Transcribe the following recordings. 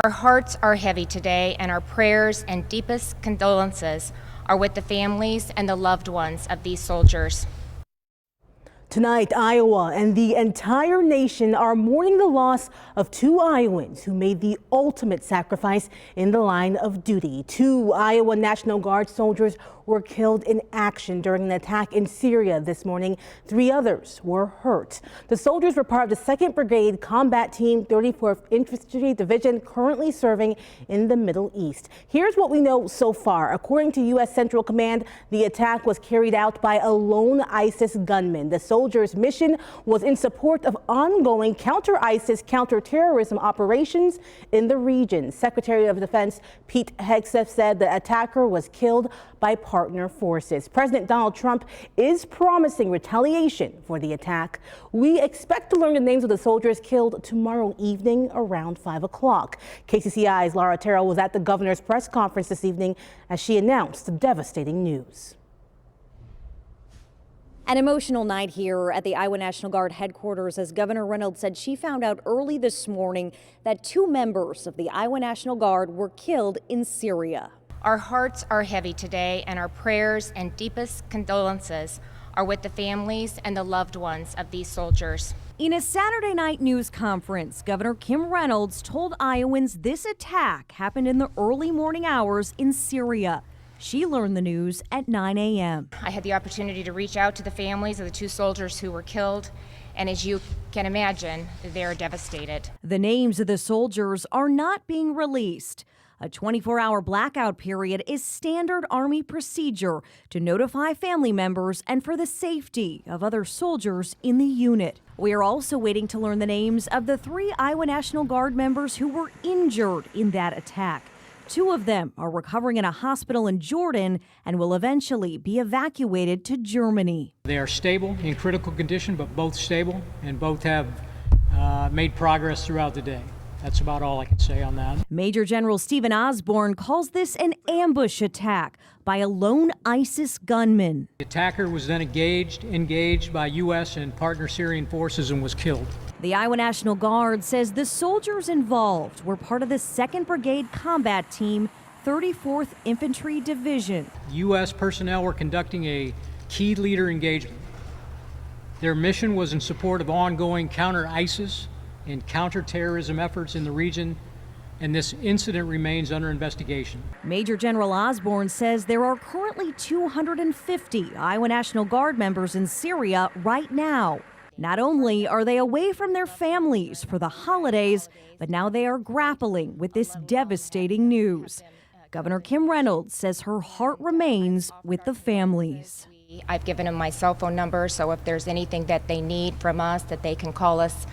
Our hearts are heavy today, and our prayers and deepest condolences are with the families and the loved ones of these soldiers. Tonight, Iowa and the entire nation are mourning the loss of two Iowans who made the ultimate sacrifice in the line of duty. Two Iowa National Guard soldiers were killed in action during an attack in Syria this morning. Three others were hurt. The soldiers were part of the 2nd Brigade Combat Team, 34th Infantry Division, currently serving in the Middle East. Here's what we know so far. According to U.S. Central Command, the attack was carried out by a lone ISIS gunman. The soldiers' mission was in support of ongoing counter-ISIS, counter-terrorism operations in the region. Secretary of Defense Pete Hegseth said the attacker was killed by partner forces. President Donald Trump is promising retaliation for the attack. We expect to learn the names of the soldiers killed tomorrow evening around 5 o'clock. KCCI's Laura Terrell was at the governor's press conference this evening as she announced the devastating news. An emotional night here at the Iowa National Guard headquarters as Governor Reynolds said she found out early this morning that two members of the Iowa National Guard were killed in Syria. Our hearts are heavy today, and our prayers and deepest condolences are with the families and the loved ones of these soldiers. In a Saturday night news conference, Governor Kim Reynolds told Iowans this attack happened in the early morning hours in Syria. She learned the news at 9 a.m. I had the opportunity to reach out to the families of the two soldiers who were killed, and as you can imagine, they're devastated. The names of the soldiers are not being released. A 24-hour blackout period is standard Army procedure to notify family members and for the safety of other soldiers in the unit. We are also waiting to learn the names of the three Iowa National Guard members who were injured in that attack. Two of them are recovering in a hospital in Jordan and will eventually be evacuated to Germany. They are stable, in critical condition, but both stable, and both have made progress throughout the day. That's about all I can say on that. Major General Stephen Osborne calls this an ambush attack by a lone ISIS gunman. The attacker was then engaged by U.S. and partner Syrian forces and was killed. The Iowa National Guard says the soldiers involved were part of the 2nd Brigade Combat Team, 34th Infantry Division. U.S. personnel were conducting a key leader engagement. Their mission was in support of ongoing counter-ISIS and counterterrorism efforts in the region, and this incident remains under investigation. Major General Osborne says there are currently 250 Iowa National Guard members in Syria right now. Not only are they away from their families for the holidays, but now they are grappling with this devastating news. Governor Kim Reynolds says her heart remains with the families. I've given them my cell phone number, so if there's anything that they need from us, that they can call us.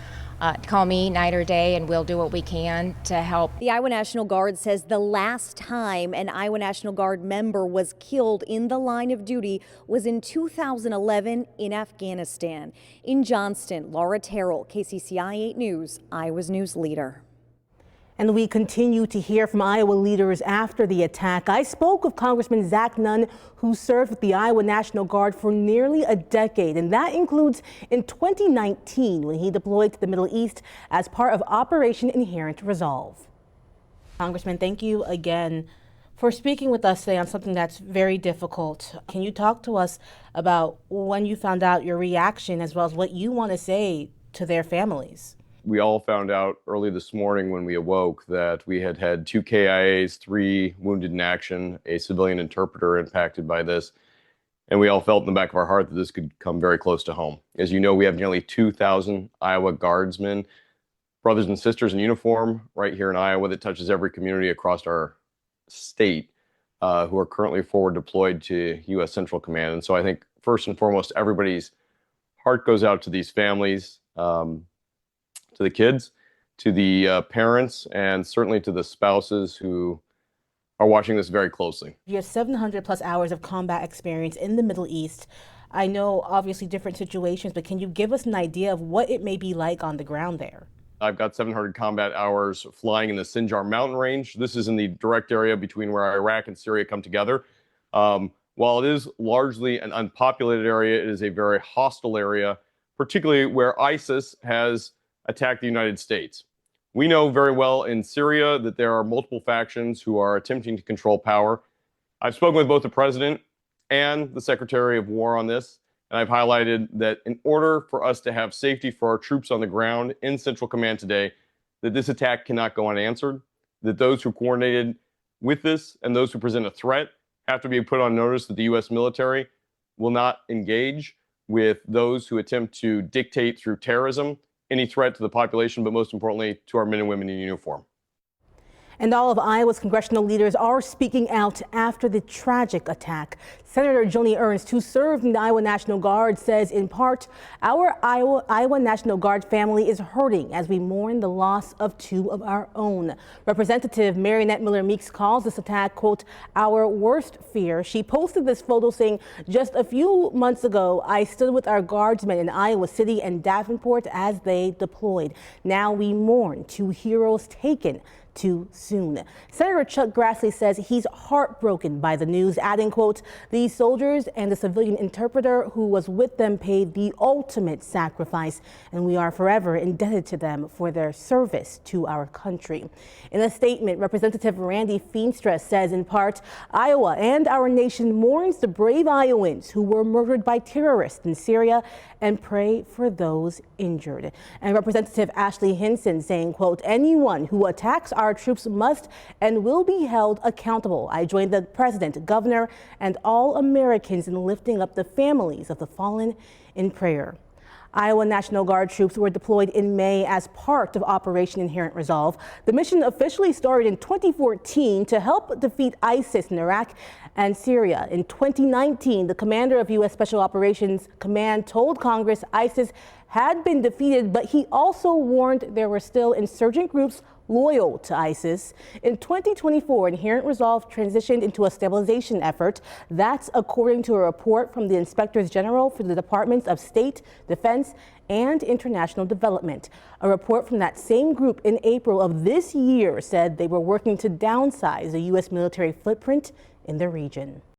Call me night or day, and we'll do what we can to help. The Iowa National Guard says the last time an Iowa National Guard member was killed in the line of duty was in 2011 in Afghanistan. In Johnston, Laura Terrell, KCCI 8 News, Iowa's news leader. And we continue to hear from Iowa leaders after the attack. I spoke with Congressman Zach Nunn, who served with the Iowa National Guard for nearly a decade, and that includes in 2019 when he deployed to the Middle East as part of Operation Inherent Resolve. Congressman, thank you again for speaking with us today on something that's very difficult. Can you talk to us about when you found out, your reaction, as well as what you want to say to their families? We all found out early this morning when we awoke that we had had 2 KIAs, 3 wounded in action, a civilian interpreter impacted by this, and we all felt in the back of our heart that this could come very close to home. As you know, we have nearly 2,000 Iowa Guardsmen, brothers and sisters in uniform right here in Iowa that touches every community across our state who are currently forward deployed to U.S. Central Command. And so I think first and foremost, everybody's heart goes out to these families, to the kids, to the parents, and certainly to the spouses who are watching this very closely. You have 700 plus hours of combat experience in the Middle East. I know obviously different situations, but can you give us an idea of what it may be like on the ground there? I've got 700 combat hours flying in the Sinjar mountain range. This is in the direct area between where Iraq and Syria come together. While it is largely an unpopulated area, it is a very hostile area, particularly where ISIS has attacked the United States. We know very well in Syria that there are multiple factions who are attempting to control power. I've spoken with both the president and the Secretary of War on this, and I've highlighted that in order for us to have safety for our troops on the ground in Central Command today, that this attack cannot go unanswered, that those who coordinated with this and those who present a threat have to be put on notice that the U.S. military will not engage with those who attempt to dictate through terrorism any threat to the population, but most importantly, to our men and women in uniform. And all of Iowa's congressional leaders are speaking out after the tragic attack. Senator Joni Ernst, who served in the Iowa National Guard, says in part, our Iowa National Guard family is hurting as we mourn the loss of two of our own. Representative Marinette Miller Meeks calls this attack, quote, our worst fear. She posted this photo saying, just a few months ago, I stood with our guardsmen in Iowa City and Davenport as they deployed. Now we mourn two heroes taken too soon. Senator Chuck Grassley says he's heartbroken by the news, adding, quote, these soldiers and the civilian interpreter who was with them paid the ultimate sacrifice, and we are forever indebted to them for their service to our country. In a statement, Representative Randy Feenstra says in part, Iowa and our nation mourns the brave Iowans who were murdered by terrorists in Syria and pray for those injured. And Representative Ashley Hinson saying, quote, anyone who attacks our troops must and will be held accountable. I join the president, governor, and all Americans in lifting up the families of the fallen in prayer. Iowa National Guard troops were deployed in May as part of Operation Inherent Resolve. The mission officially started in 2014 to help defeat ISIS in Iraq and Syria. In 2019, the commander of U.S. Special Operations Command told Congress ISIS had been defeated, but he also warned there were still insurgent groups loyal to ISIS. In 2024, Inherent Resolve transitioned into a stabilization effort. That's according to a report from the Inspectors General for the Departments of State, Defense, and International Development. A report from that same group in April of this year said they were working to downsize the U.S. military footprint in the region.